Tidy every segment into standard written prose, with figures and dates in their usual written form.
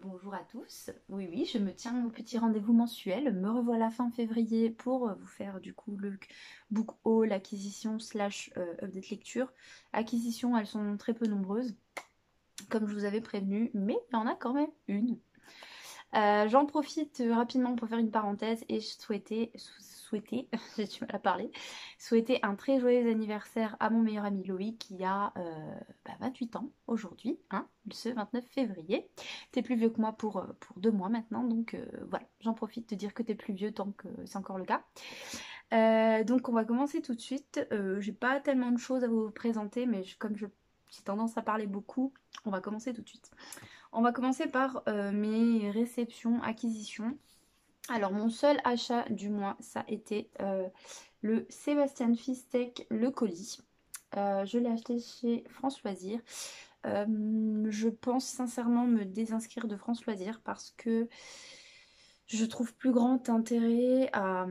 Bonjour à tous. Oui, oui, je me tiens au petit rendez-vous mensuel. Me revoilà fin février pour vous faire du coup le book haul, acquisition slash update lecture. Acquisitions, elles sont très peu nombreuses, comme je vous avais prévenu, mais il y en a quand même une. J'en profite rapidement pour faire une parenthèse et souhaiter, j'ai du mal à parler, souhaiter un très joyeux anniversaire à mon meilleur ami Loïc qui a 28 ans aujourd'hui, hein, ce 29 février. T'es plus vieux que moi pour 2 mois maintenant, donc voilà, j'en profite de dire que t'es plus vieux tant que c'est encore le cas. Donc on va commencer tout de suite. J'ai pas tellement de choses à vous présenter, mais comme j'ai tendance à parler beaucoup, on va commencer tout de suite. On va commencer par mes réceptions, acquisitions. Alors mon seul achat du mois, ça a été le Sébastien Fistek, le colis. Je l'ai acheté chez France Loisirs. Je pense sincèrement me désinscrire de France Loisirs parce que je trouve plus grand intérêt à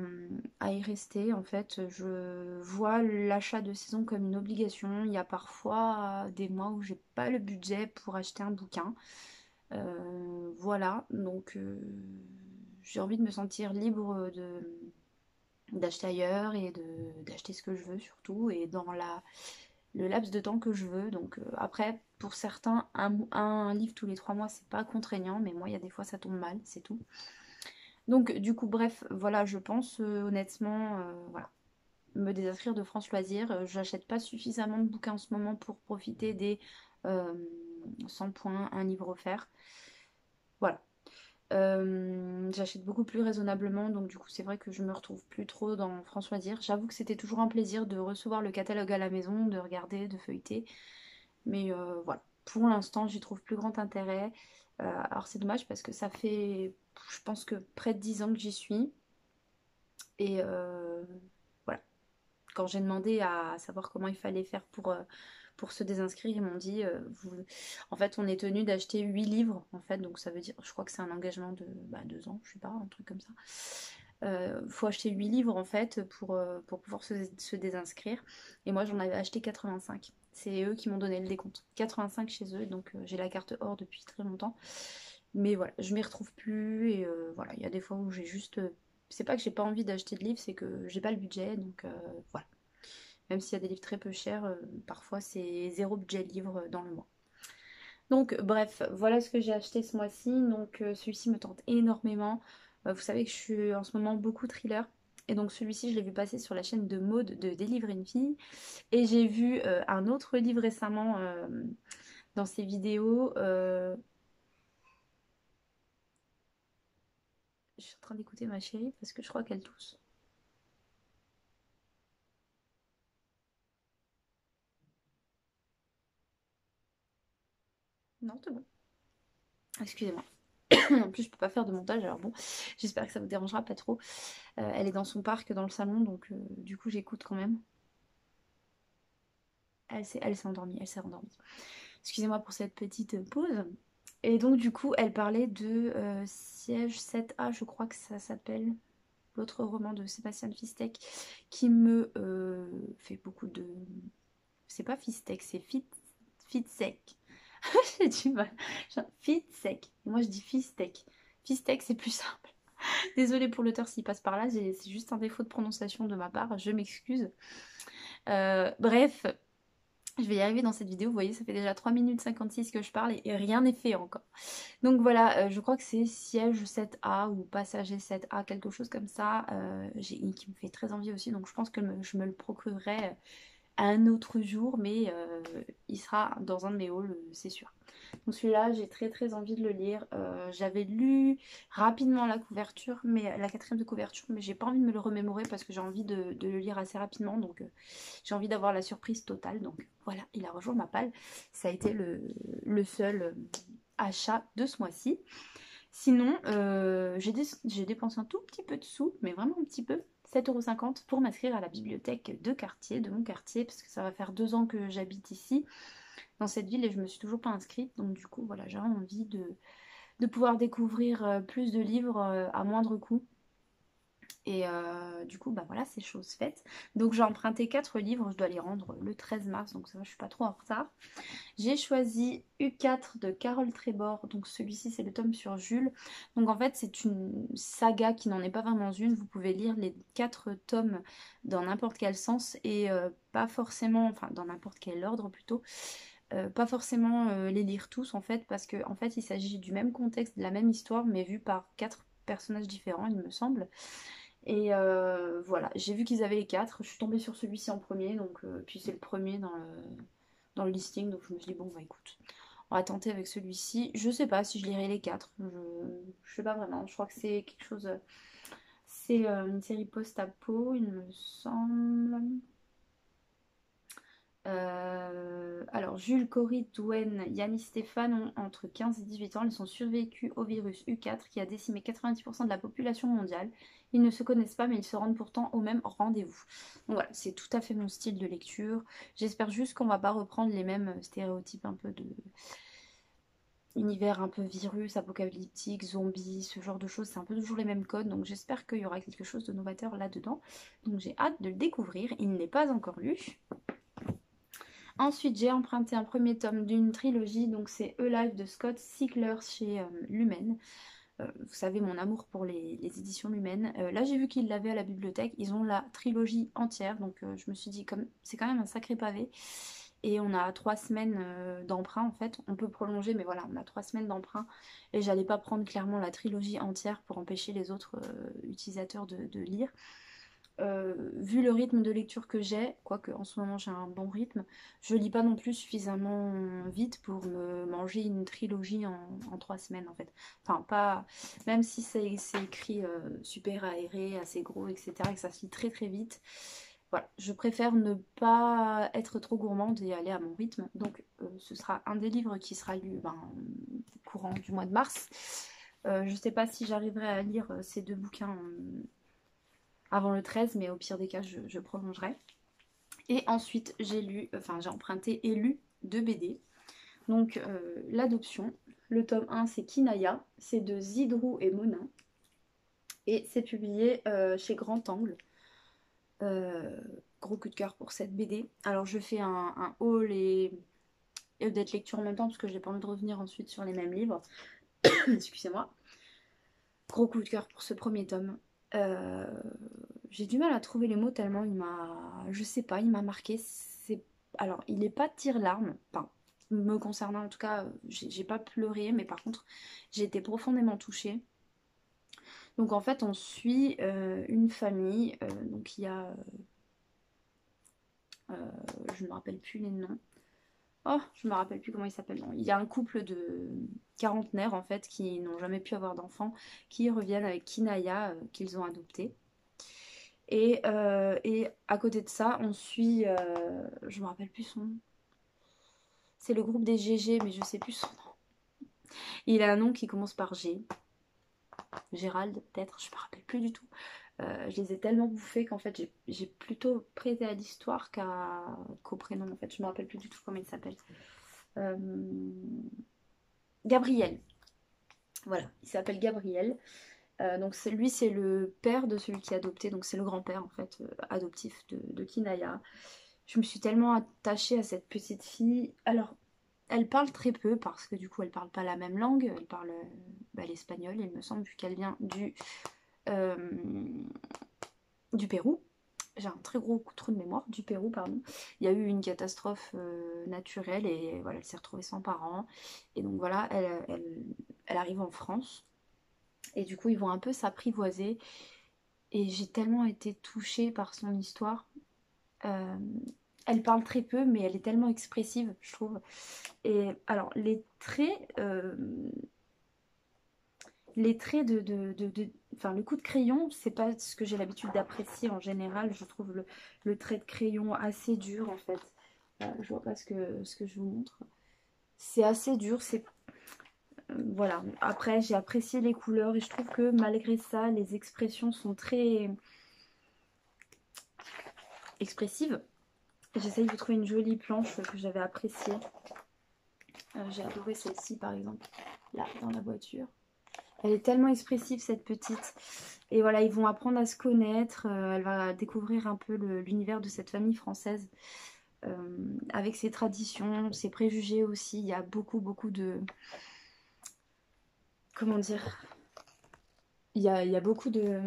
y rester. En fait, je vois l'achat de saison comme une obligation. Il y a parfois des mois où j'ai pas le budget pour acheter un bouquin. Voilà, donc j'ai envie de me sentir libre d'acheter ailleurs et d'acheter ce que je veux surtout et dans le laps de temps que je veux. Donc après, pour certains, un livre tous les 3 mois, c'est pas contraignant, mais moi, il y a des fois, ça tombe mal, c'est tout. Donc du coup, bref, voilà, je pense honnêtement, voilà, me désinscrire de France Loisirs. J'achète pas suffisamment de bouquins en ce moment pour profiter des euh, 100 points, un livre offert. Voilà. J'achète beaucoup plus raisonnablement, donc du coup c'est vrai que je me retrouve plus trop dans France Loisirs. J'avoue que c'était toujours un plaisir de recevoir le catalogue à la maison, de regarder, de feuilleter. Mais voilà, pour l'instant j'y trouve plus grand intérêt. Alors c'est dommage parce que ça fait, je pense que près de 10 ans que j'y suis. Et voilà, quand j'ai demandé à savoir comment il fallait faire pour se désinscrire, ils m'ont dit, en fait, on est tenu d'acheter 8 livres, en fait, donc ça veut dire, je crois que c'est un engagement de 2 ans, je sais pas, un truc comme ça. Faut acheter 8 livres, en fait, pour pouvoir se désinscrire. Et moi, j'en avais acheté 85. C'est eux qui m'ont donné le décompte. 85 chez eux, donc j'ai la carte or depuis très longtemps. Mais voilà, je m'y retrouve plus, et voilà, il y a des fois où j'ai juste c'est pas que j'ai pas envie d'acheter de livres, c'est que j'ai pas le budget, donc voilà. Même s'il y a des livres très peu chers, parfois c'est zéro budget livre dans le mois. Donc bref, voilà ce que j'ai acheté ce mois-ci. Donc celui-ci me tente énormément. Vous savez que je suis en ce moment beaucoup thriller. Et donc celui-ci, je l'ai vu passer sur la chaîne de mode de Délivrer une fille. Et j'ai vu un autre livre récemment dans ses vidéos. Je suis en train d'écouter ma chérie parce que je crois qu'elle tousse. Non, c'est bon. Excusez-moi. En plus, je peux pas faire de montage, alors bon, j'espère que ça vous dérangera pas trop. Elle est dans son parc, dans le salon, donc du coup, j'écoute quand même. Elle s'est endormie, elle s'est rendormie. Excusez-moi pour cette petite pause. Et donc, du coup, elle parlait de Siège 7A, je crois que ça s'appelle, l'autre roman de Sébastien Fistek, qui me fait beaucoup de. C'est pas Fistek, c'est Fitsek. J'ai du mal. Fitsek. Moi, je dis Fistek. Fistek, c'est plus simple. Désolée pour l'auteur s'il passe par là, c'est juste un défaut de prononciation de ma part, je m'excuse. Bref, je vais y arriver dans cette vidéo, vous voyez, ça fait déjà 3 minutes 56 que je parle et rien n'est fait encore. Donc voilà, je crois que c'est siège 7A ou passager 7A, quelque chose comme ça, qui me fait très envie aussi, donc je pense que je me le procurerai un autre jour, mais il sera dans un de mes hauls, c'est sûr. Donc celui-là, j'ai très très envie de le lire. J'avais lu rapidement la couverture, mais la quatrième de couverture, mais j'ai pas envie de me le remémorer parce que j'ai envie de le lire assez rapidement. Donc j'ai envie d'avoir la surprise totale. Donc voilà, il a rejoint ma palle. Ça a été le seul achat de ce mois-ci. Sinon, j'ai dépensé un tout petit peu de sous, mais vraiment un petit peu. 7,50 € pour m'inscrire à la bibliothèque de quartier, de mon quartier, parce que ça va faire 2 ans que j'habite ici dans cette ville et je me suis toujours pas inscrite. Donc du coup, voilà, j'ai envie de pouvoir découvrir plus de livres à moindre coût. Et du coup, bah voilà, c'est chose faite. Donc j'ai emprunté 4 livres, je dois les rendre le 13 mars, donc ça va, je suis pas trop en retard. J'ai choisi U4 de Carole Trébor, donc celui-ci c'est le tome sur Jules. Donc en fait c'est une saga qui n'en est pas vraiment une, vous pouvez lire les 4 tomes dans n'importe quel sens et pas forcément, enfin dans n'importe quel ordre plutôt, pas forcément les lire tous en fait, parce que en fait il s'agit du même contexte, de la même histoire, mais vu par 4 personnages différents il me semble. Et voilà, j'ai vu qu'ils avaient les 4, je suis tombée sur celui-ci en premier, donc puis c'est le premier dans le listing, donc je me suis dit bon bah écoute, on va tenter avec celui-ci. Je sais pas si je lirai les 4, je sais pas vraiment, je crois que c'est quelque chose, c'est une série post-apo il me semble. Alors, Jules, Cory, Dwayne, Yannis, Stéphane ont entre 15 et 18 ans. Ils ont survécu au virus U4 qui a décimé 90% de la population mondiale. Ils ne se connaissent pas, mais ils se rendent pourtant au même rendez-vous. Donc voilà, c'est tout à fait mon style de lecture. J'espère juste qu'on va pas reprendre les mêmes stéréotypes un peu de univers un peu virus, apocalyptique, zombies, ce genre de choses. C'est un peu toujours les mêmes codes. Donc j'espère qu'il y aura quelque chose de novateur là-dedans. Donc j'ai hâte de le découvrir. Il n'est pas encore lu. Ensuite, j'ai emprunté un premier tome d'une trilogie, donc c'est E-Life de Scott Siegler chez Lumen. Vous savez mon amour pour les éditions Lumen. Là, j'ai vu qu'ils l'avaient à la bibliothèque. Ils ont la trilogie entière, donc je me suis dit, comme c'est quand même un sacré pavé. Et on a 3 semaines d'emprunt en fait. On peut prolonger, mais voilà, on a 3 semaines d'emprunt. Et j'allais pas prendre clairement la trilogie entière pour empêcher les autres utilisateurs de lire. Vu le rythme de lecture que j'ai, quoique en ce moment j'ai un bon rythme, je lis pas non plus suffisamment vite pour me manger une trilogie en 3 semaines en fait. Enfin, pas. Même si c'est écrit super aéré, assez gros, etc., et que ça se lit très très vite. Voilà, je préfère ne pas être trop gourmande et aller à mon rythme. Donc, ce sera un des livres qui sera lu courant du mois de mars. Je sais pas si j'arriverai à lire ces 2 bouquins avant le 13, mais au pire des cas, je prolongerai. Et ensuite, j'ai emprunté et lu 2 BD. Donc, l'adoption. Le tome 1, c'est Kinaya. C'est de Zidrou et Monin. Et c'est publié chez Grand Angle. Gros coup de cœur pour cette BD. Alors, je fais un haul et d'être lecture en même temps, parce que j'ai pas envie de revenir ensuite sur les mêmes livres. Excusez-moi. Gros coup de cœur pour ce premier tome. Euh, j'ai du mal à trouver les mots tellement je sais pas, il m'a marqué. Alors, il n'est pas tire-larme, enfin, me concernant en tout cas, j'ai pas pleuré, mais par contre, j'ai été profondément touchée. Donc en fait, on suit une famille, donc il y a, je ne me rappelle plus les noms. Oh, je me rappelle plus comment il s'appelle. Il y a un couple de quarantenaires en fait qui n'ont jamais pu avoir d'enfants, qui reviennent avec Kinaya qu'ils ont adopté. Et à côté de ça, on suit, je me rappelle plus son nom. C'est le groupe des GG, mais je sais plus son nom. Il a un nom qui commence par G. Gérald, peut-être, je me rappelle plus du tout. Je les ai tellement bouffés qu'en fait, j'ai plutôt prêté à l'histoire qu'au prénom. En fait, je me rappelle plus du tout comment il s'appelle. Euh, Gabriel. Voilà, il s'appelle Gabriel. Donc lui, c'est le père de celui qui a adopté. Donc c'est le grand-père, en fait, adoptif de Kinaya. Je me suis tellement attachée à cette petite fille. Alors, elle parle très peu parce que du coup, elle parle pas la même langue. Elle parle l'espagnol, il me semble, vu qu'elle vient euh, du Pérou. J'ai un très gros trou de mémoire, du Pérou, pardon. Il y a eu une catastrophe naturelle et voilà, elle s'est retrouvée sans parents. Et donc voilà, elle arrive en France. Et du coup, ils vont un peu s'apprivoiser. Et j'ai tellement été touchée par son histoire. Euh, Elle parle très peu, mais elle est tellement expressive, je trouve. Et alors, les traits enfin, le coup de crayon, c'est pas ce que j'ai l'habitude d'apprécier en général. Je trouve le trait de crayon assez dur, en fait. Je vois pas ce que je vous montre. C'est assez dur, voilà. Après, j'ai apprécié les couleurs et je trouve que malgré ça, les expressions sont très expressives. J'essaye de trouver une jolie planche que j'avais appréciée. J'ai adoré celle-ci par exemple, là dans la voiture. Elle est tellement expressive cette petite. Et voilà, ils vont apprendre à se connaître. Elle va découvrir un peu l'univers de cette famille française. Avec ses traditions, ses préjugés aussi. Il y a beaucoup, beaucoup de... Comment dire? Il y a beaucoup de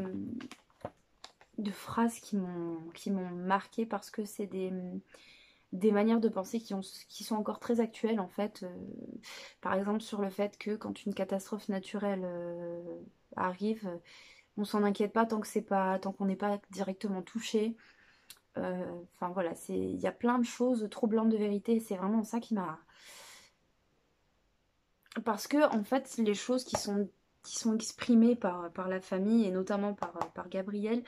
phrases qui m'ont marqué parce que c'est des manières de penser qui sont encore très actuelles en fait. Par exemple sur le fait que quand une catastrophe naturelle arrive, on s'en inquiète pas tant que c'est pas, tant qu'on n'est pas directement touché. Enfin voilà, il y a plein de choses troublantes de vérité et c'est vraiment ça qui m'a... Parce que en fait les choses qui sont exprimées par la famille et notamment par Gabriel,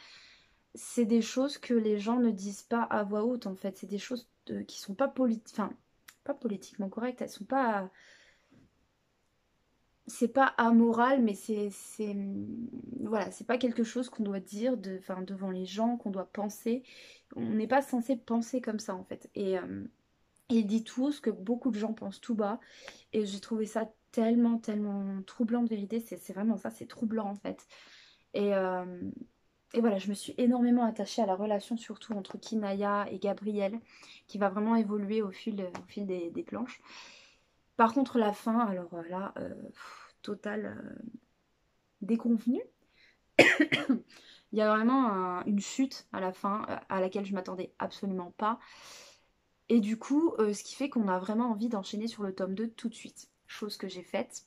c'est des choses que les gens ne disent pas à voix haute en fait. C'est des choses qui sont pas enfin, pas politiquement correctes. Elles sont pas, c'est pas amoral, mais voilà, c'est pas quelque chose qu'on doit dire enfin, devant les gens, qu'on doit penser. On n'est pas censé penser comme ça en fait. Et il dit tout ce que beaucoup de gens pensent tout bas. Et j'ai trouvé ça tellement, tellement troublant de vérité. C'est vraiment ça, c'est troublant en fait. Et, euh, et voilà, je me suis énormément attachée à la relation surtout entre Kinaya et Gabriel, qui va vraiment évoluer au fil des planches. Par contre, la fin, alors là, total déconvenue. Il y a vraiment une chute à la fin à laquelle je m'attendais absolument pas. Et du coup, ce qui fait qu'on a vraiment envie d'enchaîner sur le tome 2 tout de suite. Chose que j'ai faite.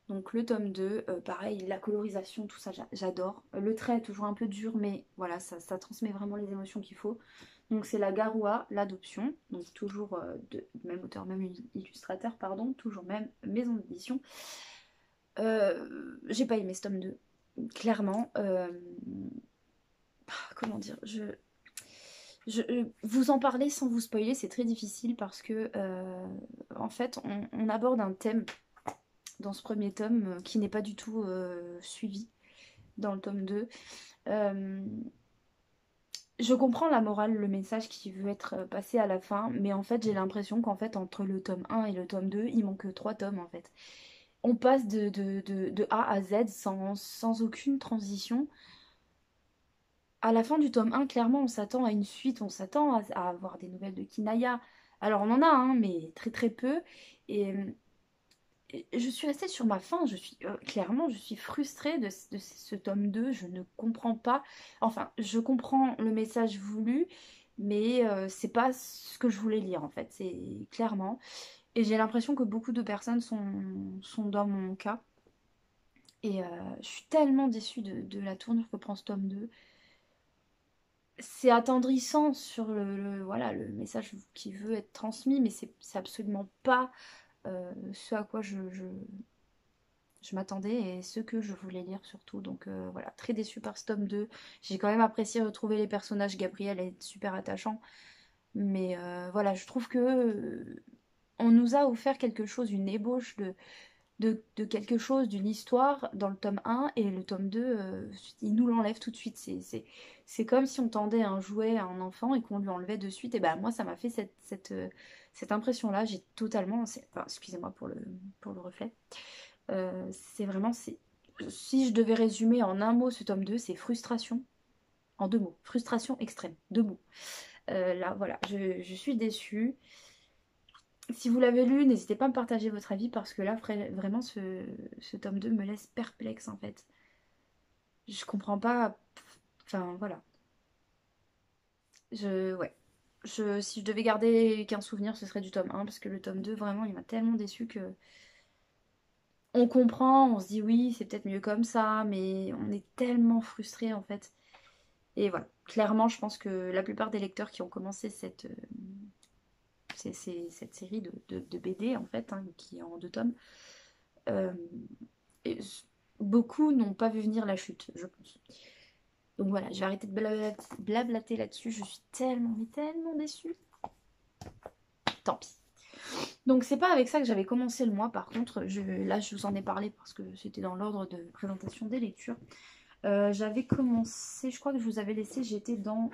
Donc le tome 2, pareil, la colorisation, tout ça, j'adore. Le trait est toujours un peu dur, mais voilà, ça transmet vraiment les émotions qu'il faut. Donc c'est la Garoua, l'adoption, donc toujours de même auteur, même illustrateur, pardon, toujours même maison d'édition. J'ai pas aimé ce tome 2, clairement. Comment dire, vous en parler sans vous spoiler, c'est très difficile parce que en fait, on aborde un thème dans ce premier tome qui n'est pas du tout suivi dans le tome 2. Euh, je comprends la morale, le message qui veut être passé à la fin, mais en fait j'ai l'impression qu'en fait entre le tome 1 et le tome 2, il manque 3 tomes en fait. On passe de A à Z sans aucune transition. À la fin du tome 1, clairement on s'attend à une suite, on s'attend à avoir des nouvelles de Kinaya. Alors on en a, hein, mais très très peu. Et je suis restée sur ma faim, clairement, je suis frustrée de ce tome 2, je ne comprends pas, enfin, je comprends le message voulu, mais c'est pas ce que je voulais lire en fait, c'est clairement, et j'ai l'impression que beaucoup de personnes sont dans mon cas, et je suis tellement déçue de la tournure que prend ce tome 2. C'est attendrissant sur voilà, le message qui veut être transmis, mais c'est absolument pas ce à quoi je m'attendais et ce que je voulais lire surtout. Donc voilà, très déçue par ce tome 2. J'ai quand même apprécié retrouver les personnages. Gabriel est super attachant. Mais voilà, je trouve que on nous a offert quelque chose, une ébauche de quelque chose, d'une histoire dans le tome 1 et le tome 2, il nous l'enlève tout de suite. C'est comme si on tendait un jouet à un enfant et qu'on lui enlevait de suite. Et ben moi, ça m'a fait cette impression-là. J'ai totalement... Enfin, excusez-moi pour le reflet. C'est vraiment... Si je devais résumer en un mot ce tome 2, c'est frustration. En 2 mots. Frustration extrême. 2 mots. Là, voilà. Je suis déçue. Si vous l'avez lu, n'hésitez pas à me partager votre avis parce que là, vraiment, ce tome 2 me laisse perplexe en fait. Je comprends pas. Enfin, voilà. Ouais. Si je devais garder qu'un souvenir, ce serait du tome 1 parce que le tome 2, vraiment, il m'a tellement déçu que. On comprend, on se dit oui, c'est peut-être mieux comme ça, mais on est tellement frustré en fait. Et voilà. Clairement, je pense que la plupart des lecteurs qui ont commencé cette série de BD en fait, hein, qui est en 2 tomes, euh, et beaucoup n'ont pas vu venir la chute, je pense. Donc voilà, je vais arrêter de blablater là-dessus. Je suis tellement, mais tellement déçue. Tant pis. Donc c'est pas avec ça que j'avais commencé le mois. Par contre, là je vous en ai parlé parce que c'était dans l'ordre de présentation des lectures. J'avais commencé, je crois que je vous avais laissé, j'étais dans...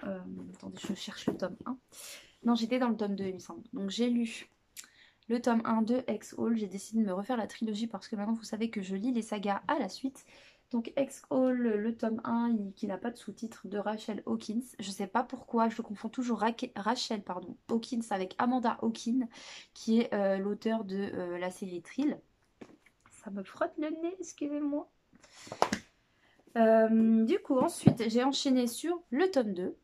attendez, je cherche le tome 1. Non, j'étais dans le tome 2, il me semble. Donc j'ai lu le tome 1 de X-Haul. J'ai décidé de me refaire la trilogie parce que maintenant vous savez que je lis les sagas à la suite. Donc X-Haul, le tome 1 qui n'a pas de sous-titre de Rachel Hawkins. Je sais pas pourquoi, je confonds toujours Rachel Hawkins avec Amanda Hawkins, qui est l'auteur de la série Thrill. Ça me frotte le nez, excusez-moi. Du coup, ensuite, j'ai enchaîné sur le tome 2,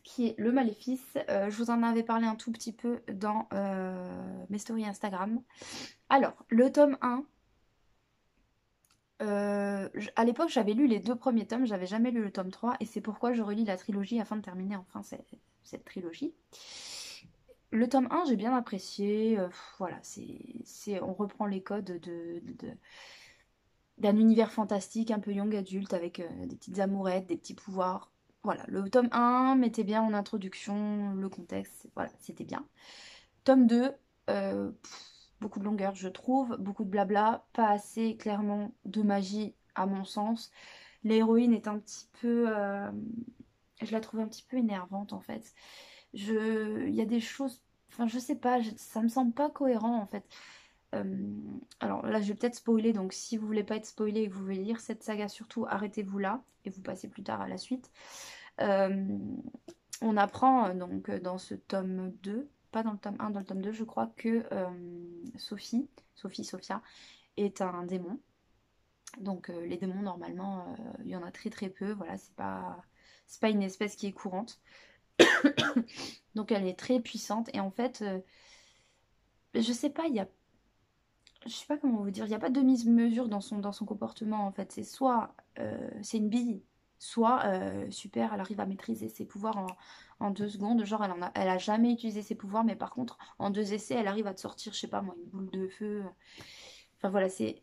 qui est Le Maléfice. Je vous en avais parlé un tout petit peu dans mes stories Instagram. Alors, le tome 1, à l'époque, j'avais lu les 2 premiers tomes, j'avais jamais lu le tome 3, et c'est pourquoi je relis la trilogie afin de terminer enfin cette trilogie. Le tome 1, j'ai bien apprécié. Voilà, on reprend les codes d'un univers fantastique, un peu young adulte, avec des petites amourettes, des petits pouvoirs. Voilà, le tome 1 mettait bien en introduction le contexte, voilà, c'était bien. Tome 2, beaucoup de longueur, je trouve, beaucoup de blabla, pas assez clairement de magie à mon sens. L'héroïne est un petit peu... je la trouve un petit peu énervante en fait. Il y a des choses... Enfin, je sais pas, ça me semble pas cohérent en fait. Alors là, je vais peut-être spoiler, donc si vous voulez pas être spoilé et que vous voulez lire cette saga, surtout arrêtez-vous là et vous passez plus tard à la suite. Euh, on apprend donc dans ce tome 2, pas dans le tome 1, dans le tome 2, je crois que Sophia, est un démon. Donc les démons, normalement, il y en a très très peu. Voilà, c'est pas une espèce qui est courante. Donc elle est très puissante. Et en fait, je sais pas, je sais pas comment vous dire, il n'y a pas de demi-mesure dans son comportement en fait. C'est soit c'est une bille, soit super, elle arrive à maîtriser ses pouvoirs en 2 secondes. Genre elle a jamais utilisé ses pouvoirs, mais par contre en 2 essais, elle arrive à te sortir, je sais pas moi, une boule de feu. Enfin voilà, c'est.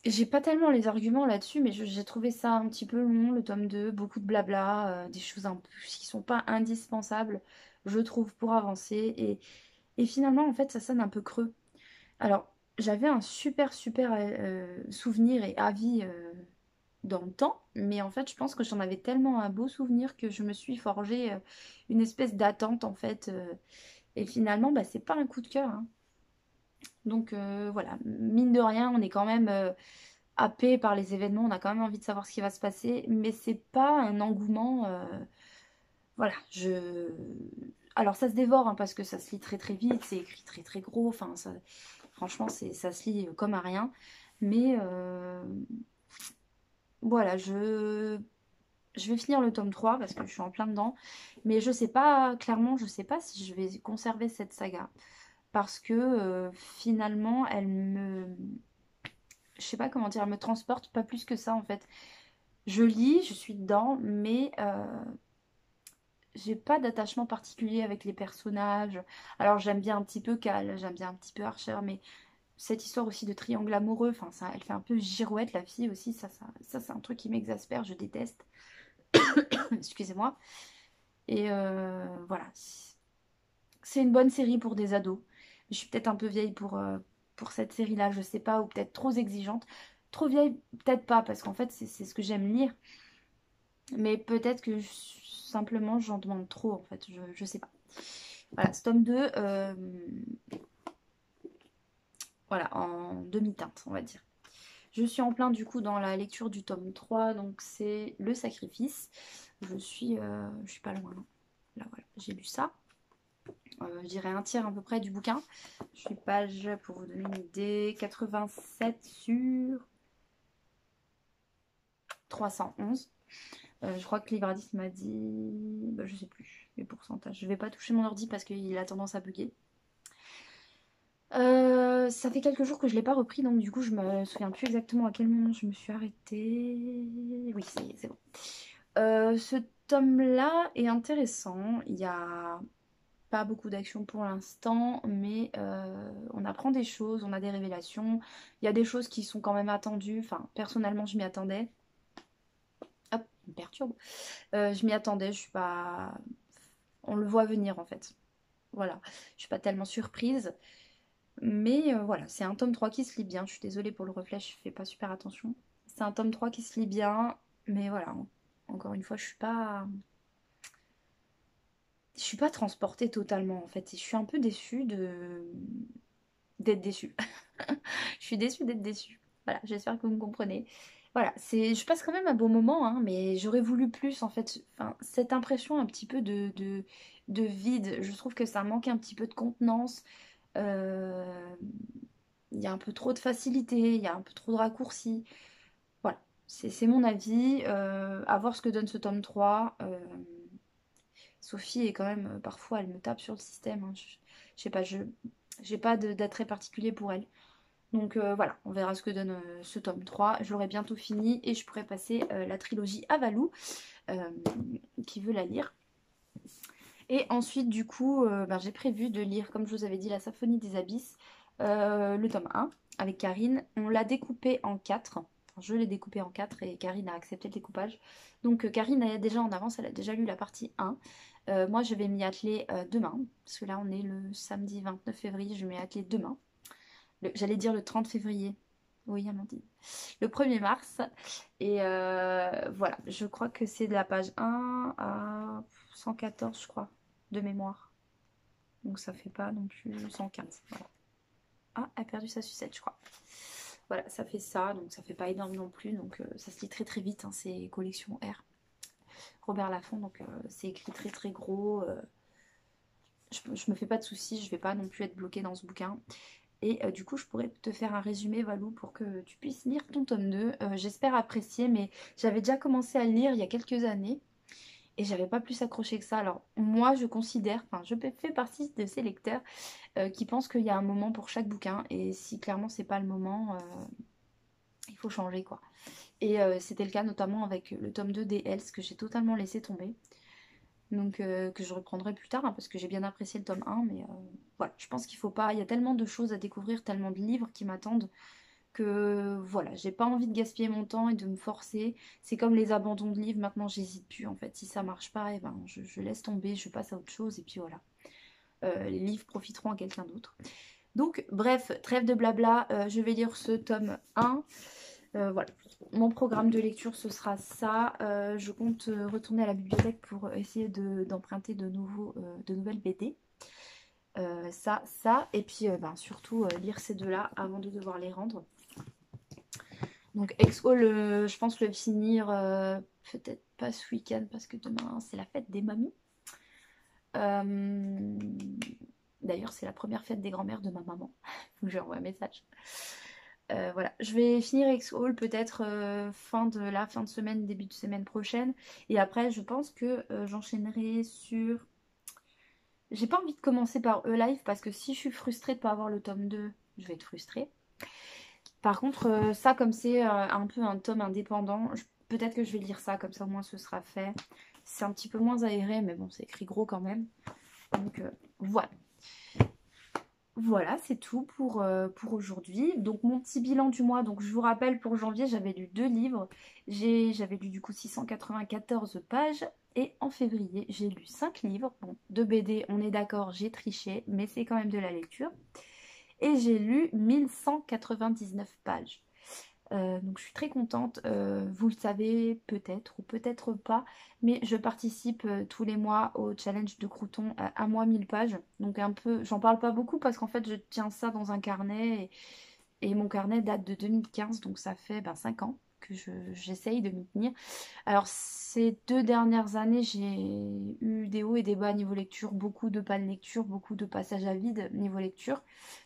J'ai pas tellement les arguments là-dessus, mais j'ai trouvé ça un petit peu long, le tome 2, beaucoup de blabla, des choses un peu qui sont pas indispensables, je trouve, pour avancer. Et finalement, en fait, ça sonne un peu creux. Alors, j'avais un super souvenir et avis dans le temps, mais en fait, je pense que j'en avais tellement un beau souvenir que je me suis forgé une espèce d'attente, en fait. Et finalement, bah, c'est pas un coup de cœur, hein. Donc voilà, mine de rien, on est quand même happé par les événements, on a quand même envie de savoir ce qui va se passer, mais c'est pas un engouement. Voilà, alors ça se dévore hein, parce que ça se lit très très vite, c'est écrit très très gros, enfin franchement ça se lit comme à rien. Mais voilà, je vais finir le tome 3 parce que je suis en plein dedans. Mais je sais pas, clairement, je sais pas si je vais conserver cette saga. Parce que finalement, je sais pas comment dire, elle me transporte pas plus que ça en fait. Je lis, je suis dedans, mais j'ai pas d'attachement particulier avec les personnages. Alors j'aime bien un petit peu Cal, j'aime bien un petit peu Archer, mais cette histoire aussi de triangle amoureux, enfin ça, elle fait un peu girouette la fille aussi, ça c'est un truc qui m'exaspère, je déteste. Excusez-moi. Et voilà, c'est une bonne série pour des ados. Je suis peut-être un peu vieille pour cette série-là, je sais pas, ou peut-être trop exigeante. Trop vieille, peut-être pas, parce qu'en fait c'est ce que j'aime lire. Mais peut-être que simplement j'en demande trop en fait, je sais pas. Voilà, ce tome 2, voilà, en demi-teinte, on va dire. Je suis en plein du coup dans la lecture du tome 3, donc c'est Le Sacrifice. Je suis pas loin, hein. Là voilà, j'ai lu ça. Je dirais un tiers à peu près du bouquin. Je suis page, pour vous donner une idée, 87 sur 311. Je crois que Livradis m'a dit, bah, je sais plus les pourcentages. Je vais pas toucher mon ordi parce qu'il a tendance à bugger. Ça fait quelques jours que je l'ai pas repris, donc du coup je me souviens plus exactement à quel moment je me suis arrêtée. Oui, ça y est, c'est bon. Ce tome-là est intéressant. Il y a pas beaucoup d'action pour l'instant, mais on apprend des choses, on a des révélations. Il y a des choses qui sont quand même attendues. Enfin, personnellement, je m'y attendais. Hop, il me perturbe. Je m'y attendais, je suis pas. On le voit venir en fait. Voilà, je suis pas tellement surprise. Mais voilà, c'est un tome 3 qui se lit bien. Je suis désolée pour le reflet, je fais pas super attention. C'est un tome 3 qui se lit bien, mais voilà, encore une fois, je suis pas. je suis pas transportée totalement en fait. Je suis un peu déçue d'être déçue. Je suis déçue d'être déçue. Voilà, j'espère que vous me comprenez. Voilà, je passe quand même un bon moment, hein, mais j'aurais voulu plus en fait. Enfin, cette impression un petit peu de vide, je trouve que ça manque un petit peu de contenance. Euh, Il y a un peu trop de facilité, il y a un peu trop de raccourcis. Voilà, c'est mon avis. À voir ce que donne ce tome 3. Sophie est quand même, parfois, elle me tape sur le système, hein. Je sais pas, je j'ai pas d'attrait particulier pour elle. Donc voilà, on verra ce que donne ce tome 3. Je l'aurai bientôt fini et je pourrai passer la trilogie à Valou, euh, qui veut la lire. Et ensuite, du coup, ben, j'ai prévu de lire, comme je vous avais dit, La Symphonie des Abysses, le tome 1 avec Karine. On l'a découpé en 4. Enfin, je l'ai découpé en 4 et Karine a accepté le découpage. Donc Karine est déjà en avance, elle a déjà lu la partie 1. Moi, je vais m'y atteler demain, parce que là, on est le samedi 29 février, je vais m'y atteler demain. J'allais dire le 30 février. Oui, Amandine. Le 1er mars. Et voilà, je crois que c'est de la page 1 à 114, je crois, de mémoire. Donc ça fait pas non plus 115. Voilà. Ah, elle a perdu sa sucette, je crois. Voilà, ça fait ça, donc ça fait pas énorme non plus. Donc ça se lit très très vite, hein, c'est collection R. Robert Laffont, donc c'est écrit très très gros. Je me fais pas de soucis, je vais pas non plus être bloquée dans ce bouquin. Et du coup, je pourrais te faire un résumé, Valou, pour que tu puisses lire ton tome 2. J'espère apprécier, mais j'avais déjà commencé à le lire il y a quelques années et j'avais pas plus accroché que ça. Alors, moi, je considère, enfin, je fais partie de ces lecteurs qui pensent qu'il y a un moment pour chaque bouquin et si clairement c'est pas le moment, il faut changer quoi. Et c'était le cas notamment avec le tome 2 des Hells que j'ai totalement laissé tomber. Donc que je reprendrai plus tard hein, parce que j'ai bien apprécié le tome 1 mais voilà, je pense qu'il faut pas, il y a tellement de choses à découvrir, tellement de livres qui m'attendent que voilà, j'ai pas envie de gaspiller mon temps et de me forcer. C'est comme les abandons de livres, maintenant j'hésite plus en fait, si ça marche pas, et ben je laisse tomber, je passe à autre chose et puis voilà. Les livres profiteront à quelqu'un d'autre. Donc bref, trêve de blabla, je vais lire ce tome 1. Voilà, mon programme de lecture ce sera ça. Je compte retourner à la bibliothèque pour essayer d'emprunter de nouvelles BD. Ça, et puis ben, surtout lire ces deux-là avant de devoir les rendre. Donc Exo, je pense le finir peut-être pas ce week-end parce que demain c'est la fête des mamies. Euh, D'ailleurs, c'est la première fête des grands-mères de ma maman. Faut que je lui envoie un message. Voilà, je vais finir X-Haul peut-être fin de semaine, début de semaine prochaine. Et après, je pense que j'enchaînerai sur... J'ai pas envie de commencer par E-Live parce que si je suis frustrée de ne pas avoir le tome 2, je vais être frustrée. Par contre, ça, comme c'est un peu un tome indépendant, peut-être que je vais lire ça, comme ça au moins ce sera fait. C'est un petit peu moins aéré, mais bon, c'est écrit gros quand même. Donc voilà. Voilà, c'est tout pour aujourd'hui. Donc mon petit bilan du mois, donc je vous rappelle pour janvier j'avais lu 2 livres. J'avais lu du coup 694 pages. Et en février j'ai lu 5 livres. Bon, 2 BD, on est d'accord, j'ai triché, mais c'est quand même de la lecture. Et j'ai lu 1199 pages. Donc je suis très contente. Vous le savez peut-être ou peut-être pas, mais je participe tous les mois au challenge de Crouton à moi 1000 pages. Donc un peu, j'en parle pas beaucoup parce qu'en fait je tiens ça dans un carnet et mon carnet date de 2015, donc ça fait 5 ans que j'essaye de m'y tenir. Alors ces 2 dernières années, j'ai eu des hauts et des bas niveau lecture, beaucoup de pas de lecture, beaucoup de passages à vide niveau lecture.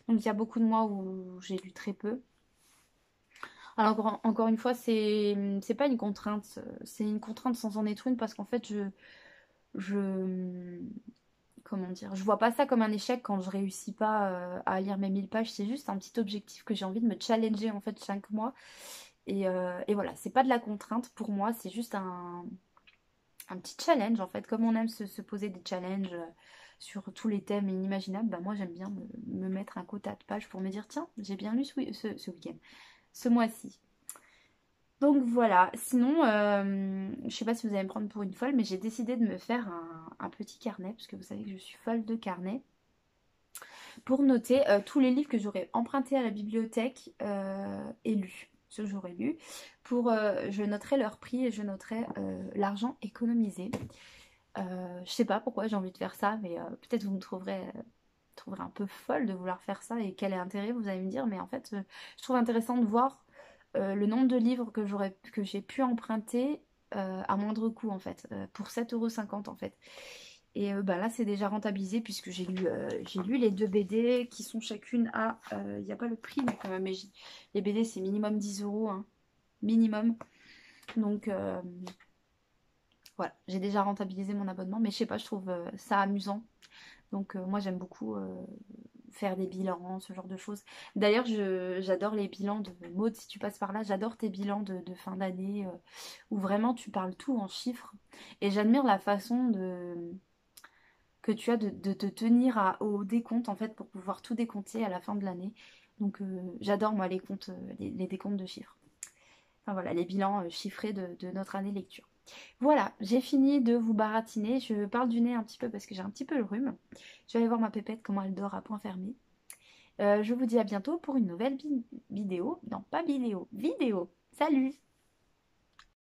Donc il y a beaucoup de mois où j'ai lu très peu. Alors encore une fois, c'est pas une contrainte, c'est une contrainte sans en être une parce qu'en fait je comment dire, je vois pas ça comme un échec quand je réussis pas à lire mes 1000 pages, c'est juste un petit objectif que j'ai envie de me challenger en fait chaque mois et voilà, c'est pas de la contrainte pour moi, c'est juste un petit challenge en fait, comme on aime se poser des challenges sur tous les thèmes inimaginables, bah moi j'aime bien me mettre un quota de pages pour me dire tiens, j'ai bien lu ce week-end, ce mois-ci. Donc voilà, sinon, je sais pas si vous allez me prendre pour une folle, mais j'ai décidé de me faire un petit carnet, parce que vous savez que je suis folle de carnet, pour noter tous les livres que j'aurais empruntés à la bibliothèque et lus, ceux que j'aurais lus, je noterai leur prix et je noterai l'argent économisé. Je sais pas pourquoi j'ai envie de faire ça, mais peut-être vous me trouverez un peu folle de vouloir faire ça et quel est l'intérêt, vous allez me dire, mais en fait, je trouve intéressant de voir le nombre de livres que j'ai pu emprunter à moindre coût en fait, pour 7,50 € en fait. Et bah là, c'est déjà rentabilisé puisque j'ai lu les deux BD qui sont chacune à. Il n'y a pas le prix, donc, mais les BD c'est minimum 10 €, hein, minimum. Donc voilà, j'ai déjà rentabilisé mon abonnement, mais je sais pas, je trouve ça amusant. Donc moi j'aime beaucoup faire des bilans, ce genre de choses. D'ailleurs, j'adore les bilans de Maud, si tu passes par là, j'adore tes bilans de fin d'année où vraiment tu parles tout en chiffres. Et j'admire la façon que tu as de te tenir au décompte en fait pour pouvoir tout décompter à la fin de l'année. Donc j'adore moi les comptes, les décomptes de chiffres. Enfin voilà, les bilans chiffrés de notre année lecture. Voilà, j'ai fini de vous baratiner. Je parle du nez un petit peu parce que j'ai un petit peu le rhume. Je vais aller voir ma pépette comment elle dort à point fermé. Je vous dis à bientôt pour une nouvelle vidéo. Non, pas vidéo, vidéo. Salut!